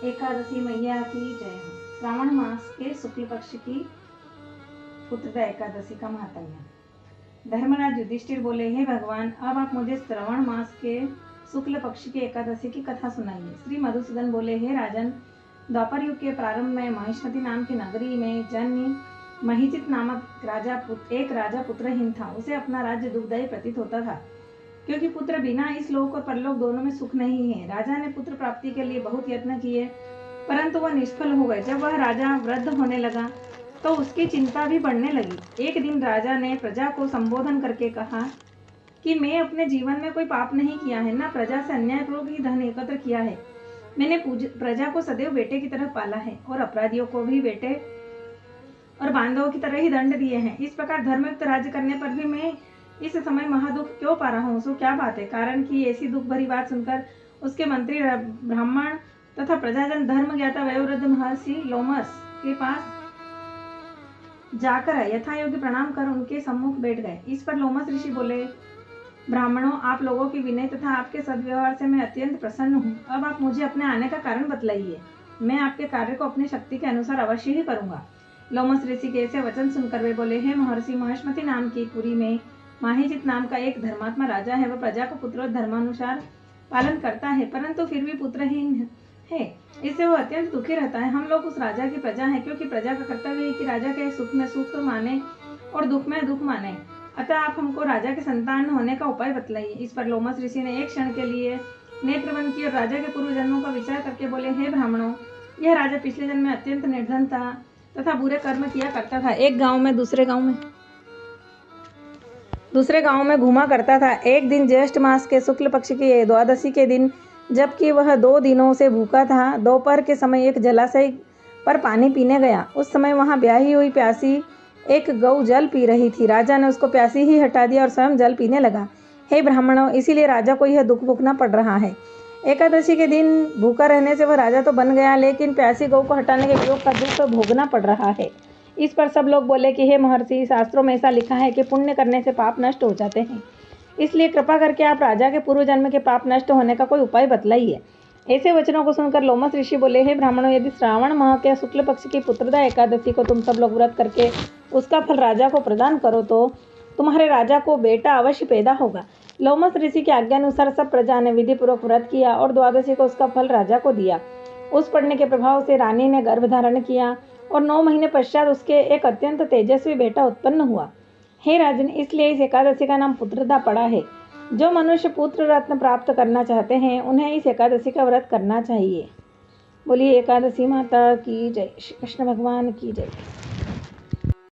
एकादशी मैया की जय हो। श्रावण मास के शुक्ल पक्ष की पुत्रदा एकादशी का महात्म्य। धर्मराज युधिष्ठिर बोले, हे भगवान, अब आप मुझे श्रावण मास के शुक्ल पक्ष की एकादशी की कथा सुनाइए। श्री मधुसूदन बोले, हे राजन, द्वापर युग के प्रारंभ में महिष्मति नाम की नगरी में जन्मी महिजित नामक एक राजा पुत्रहीन था। उसे अपना राज्य दुखदायी प्रतीत होता था, क्योंकि पुत्र बिना इस लोक और परलोक दोनों में सुख नहीं है। राजा ने पुत्र प्राप्ति के लिए बहुत यत्न किए, परंतु वह निष्फल हो गए। जब वह राजा वृद्ध होने लगा तो उसकी चिंता भी बढ़ने लगी। एक दिन राजा ने प्रजा को संबोधन करके कहा कि मैं अपने जीवन में कोई पाप नहीं किया है, न प्रजा से अन्यायपूर्वक ही धन एकत्र किया है। मैंने प्रजा को सदैव बेटे की तरह पाला है और अपराधियों को भी बेटे और बांधवों की तरह ही दंड दिए हैं। इस प्रकार धर्मयुक्त राज्य करने पर भी मैं इस समय महादुख क्यों पा रहा हूँ? सो क्या बात है? कारण कि ऐसी दुख भरी बात सुनकर उसके मंत्री ब्राह्मण तथा प्रजाजन धर्म ज्ञाता वयोवृद्ध महर्षि लोमस के पास जाकर यथा योग्य प्रणाम कर उनके सम्मुख बैठ गए। इस पर लोमस ऋषि बोले, ब्राह्मणों, आप लोगों की विनय तथा आपके सद्व्यवहार से मैं अत्यंत प्रसन्न हूँ। अब आप मुझे अपने आने का कारण बतलाइए। मैं आपके कार्य को अपनी शक्ति के अनुसार अवश्य ही करूंगा। लोमस ऋषि के ऐसे वचन सुनकर वे बोले, हे महर्षि, महिष्मति नाम की पुरी में महिजित नाम का एक धर्मात्मा राजा है। वह प्रजा को पुत्र धर्मानुसार पालन करता है, परंतु फिर भी पुत्रहीन है। इससे वह अत्यंत दुखी रहता है। हम लोग उस राजा की प्रजा है, क्योंकि प्रजा का कर्तव्य है कि राजा के सुख में सुख माने और दुख में दुख माने। अतः आप हमको राजा के संतान होने का उपाय बतलाइए। इस पर लोमस ऋषि ने एक क्षण के लिए नेत्र बंद किए और राजा के पूर्व जन्मों का विचार करके बोले, हे ब्राह्मणों, यह राजा पिछले जन्म में अत्यंत निर्धन था तथा बुरे कर्म किया करता था। एक गांव में दूसरे गांव में घूमा करता था। एक दिन ज्येष्ठ मास के शुक्ल पक्ष की द्वादशी के दिन, जबकि वह 2 दिनों से भूखा था, दोपहर के समय एक जलाशय पर पानी पीने गया। उस समय वहां ब्याही हुई प्यासी एक गऊ जल पी रही थी। राजा ने उसको प्यासी ही हटा दिया और स्वयं जल पीने लगा। हे ब्राह्मणों, इसीलिए राजा को यह दुख भोगना पड़ रहा है। एकादशी के दिन भूखा रहने से वह राजा तो बन गया, लेकिन प्यासी गऊ को हटाने के वियोग का दुख भोगना पड़ रहा है। इस पर सब लोग बोले कि हे महर्षि, शास्त्रों में ऐसा लिखा है कि पुण्य करने से पाप नष्ट हो जाते हैं, इसलिए कृपा करके आप राजा के पूर्व जन्म के पाप नष्ट होने का कोई उपाय बतलाइए। ऐसे वचनों को सुनकर लोमस ऋषि बोले, हे ब्राह्मणों, यदि श्रावण माह के शुक्ल पक्ष की पुत्रदा एकादशी को तुम सब लोग व्रत करके उसका फल राजा को प्रदान करो तो तुम्हारे राजा को बेटा अवश्य पैदा होगा। लोमस ऋषि के आज्ञानुसार सब प्रजा ने विधि पूर्वक व्रत किया और द्वादशी को उसका फल राजा को दिया। उस पढ़ने के प्रभाव से रानी ने गर्भ धारण किया और 9 महीने पश्चात उसके एक अत्यंत तेजस्वी बेटा उत्पन्न हुआ। हे राजन, इसलिए इस एकादशी का नाम पुत्रदा पड़ा है। जो मनुष्य पुत्र रत्न प्राप्त करना चाहते हैं, उन्हें इस एकादशी का व्रत करना चाहिए। बोलिए एकादशी माता की जय। श्री कृष्ण भगवान की जय।